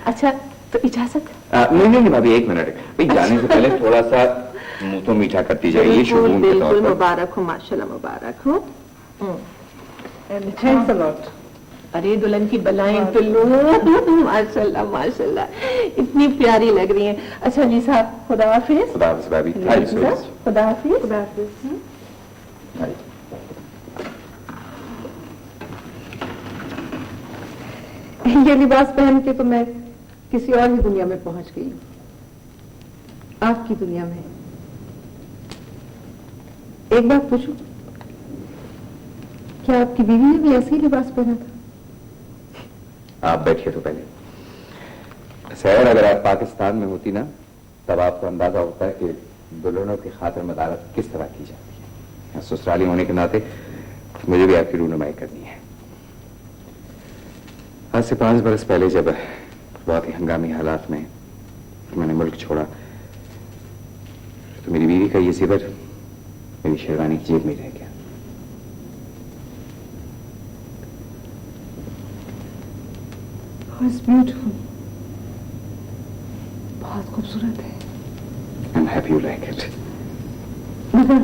अच्छा तो इजाजत? नहीं भाभी, एक मिनट भाई, जाने से पहले थोड़ा सा मुंह तो मीठा करती जाइए। शुगुन के तौर पर मुबारक हो, माशाल्लाह मुबारक हो। Thanks a lot. अरे दुल्हन की बलाएं टुल्लू, माशाल्लाह माशाल्लाह, इतनी प्यारी लग रही हैं। अच्छा अली साहब, खुदा हाफिज़। खुदा हाफिज़ भाभी। खुदा हाफिज़। खुदा हाफिज़। ये लिबास पहन के तो मैं किसी और ही दुनिया में पहुंच गई, आपकी दुनिया में। एक बात पूछूं, क्या आपकी बीवी ने भी ऐसे ही लिबास पहना था? आप बैठिए तो पहले। सैर, अगर आप पाकिस्तान में होती ना, तब आपको अंदाजा होता है कि दुल्हनों की खातिर मदारत किस तरह की जाती है। ससुराली होने के नाते मुझे भी आपकी रूनुमाई करनी है। आज से 5 बरस पहले जब बहुत ही हंगामी हालात में मैंने मुल्क छोड़ा, तो मेरी बीवी का ये ज़ेवर मेरी शेरवानी की जेब में रह गया। It's beautiful. बहुत खूबसूरत है। I'm happy you like it. मगर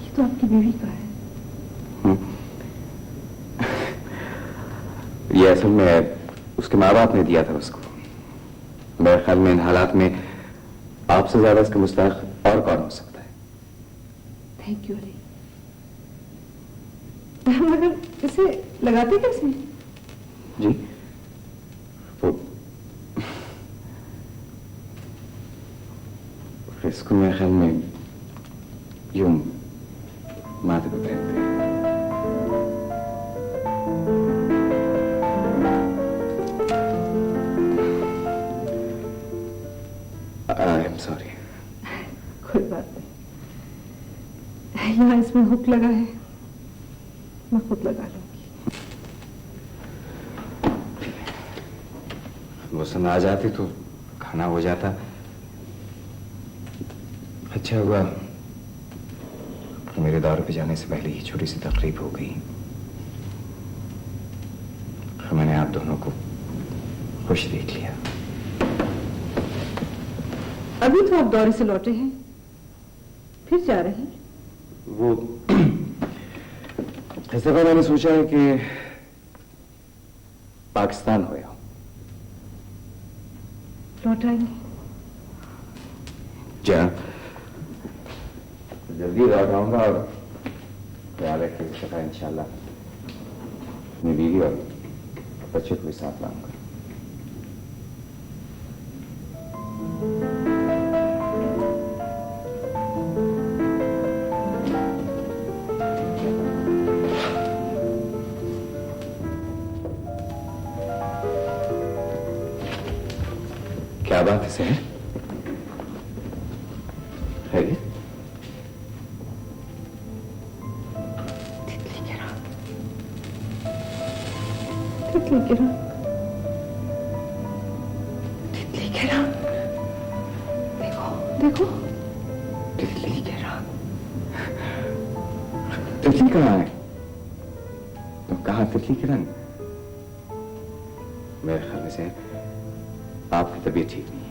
ये तो आपकी बीवी का है। ये असल में उसके माँ बाप ने दिया था उसको। मेरे ख्याल में इन हालात में आपसे ज्यादा इसका मुस्तहक और कौन हो सकता है। Thank you Ali. मगर इसे लगाते कैसे? जी वो इसको मेरे ख्याल में यूं माथे पे पहनते हैं। I am sorry. कोई बात नहीं, यहाँ इसमें हुक लगा है, मैं खुद लगा लूंगी। वो सुन आ जाती तो खाना हो जाता। अच्छा हुआ मेरे दौरे पे जाने से पहले ही छोटी सी तकलीफ हो गई। मैंने आप दोनों को खुश देख लिया। अभी तो आप दौरे से लौटे हैं, फिर जा रहे हैं? वो इस दफा मैंने सोचा है कि पाकिस्तान हो लौट आएंगे? جہاں جلدی لوٹ آؤں گا اور خیال رکھے اس دفعہ انشاءاللہ اپنی بیوی اور بچے کو بھی ساتھ لاؤں گا. کیا بات ہے سہر؟ خیریت؟ تتلی گرا دیکھو دیکھو تتلی گرا. تتلی کہاں ہے؟ تم کہاں تتلی کرن؟ میرے خیال میں سے آپ کی طبیعت ٹھیک نہیں ہے.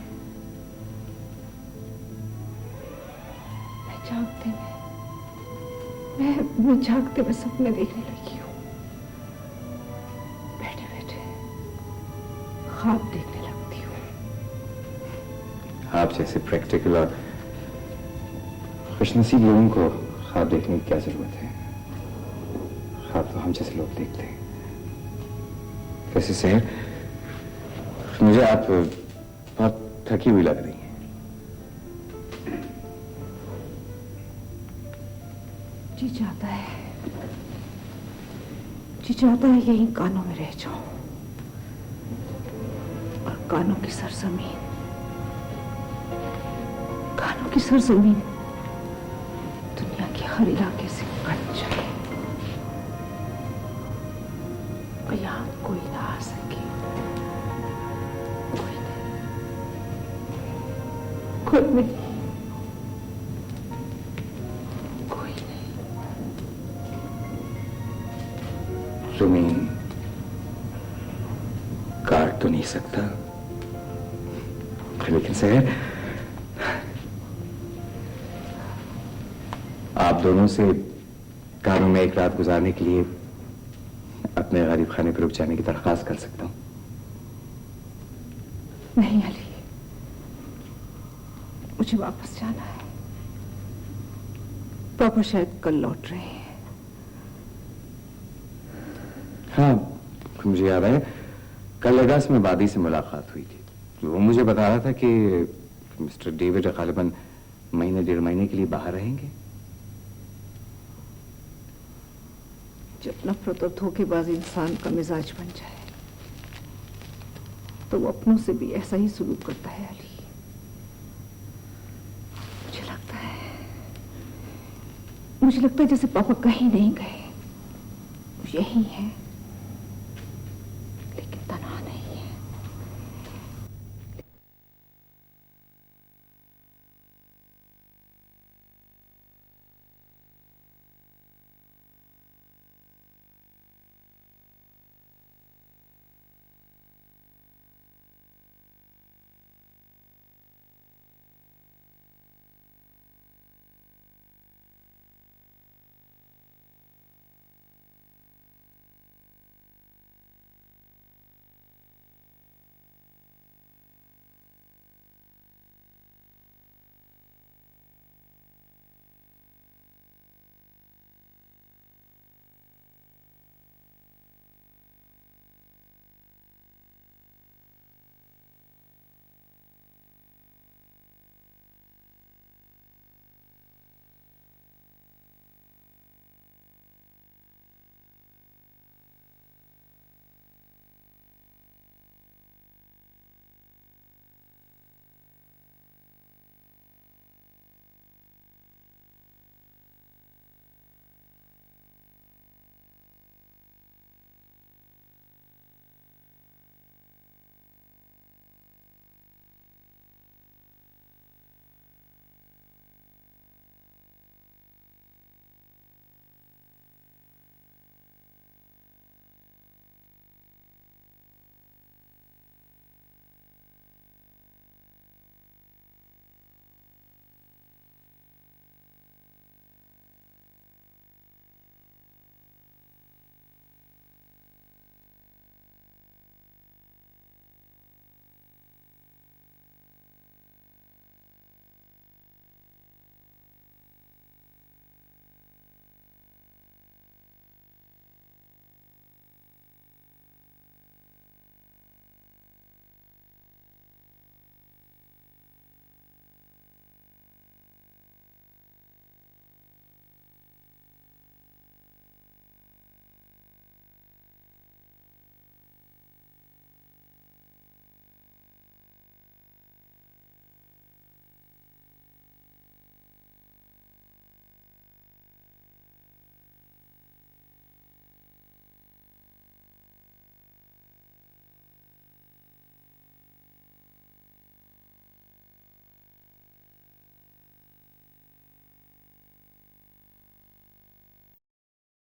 میں جاگتے میں سپنے دیکھنے لگی ہوں. بیٹھے بیٹھے خواب دیکھنے لگتی ہوں. آپ جیسے پریکٹیکل اور خوش نصیب لوگوں کو خواب دیکھنے کی کیا ضرورت ہے؟ خواب تو ہم جیسے لوگ دیکھتے ہیں. ویسے سہر مجھے آپ بہت تھکی ہوئی لگ رہی ہیں. جی چاہتا ہے یہیں کانوں میں رہ جاؤں اور کانوں کی سرزمین دنیا کے ہر علاقے سے کٹ جائے. یہاں کوئی نہ آ سکے. کوئی نہیں. زمین کاٹ تو نہیں سکتا لیکن سہر آپ دونوں سے کانوں میں ایک رات گزارنے کے لیے اپنے غریب خانے پر رک جانے کی درخواست کر سکتا ہوں. نہیں علی، مجھے واپس جانا ہے. پاپا شاید کل لوٹ رہے ہیں. ہاں مجھے یاد ہے کل لگاس میں بادی سے ملاقات ہوئی تھی. وہ مجھے بتا رہا تھا کہ مسٹر ڈیوڈ غالباً مہینے 1.5 مہینے کے لیے باہر رہیں گے. جب نفرت اور دھوکے باز انسان کا مزاج بن جائے تو وہ اپنوں سے بھی ایسا ہی سلوک کرتا ہے علی. مجھے لگتا ہے جیسے پاپا کہیں نہیں گئے، یہی ہے.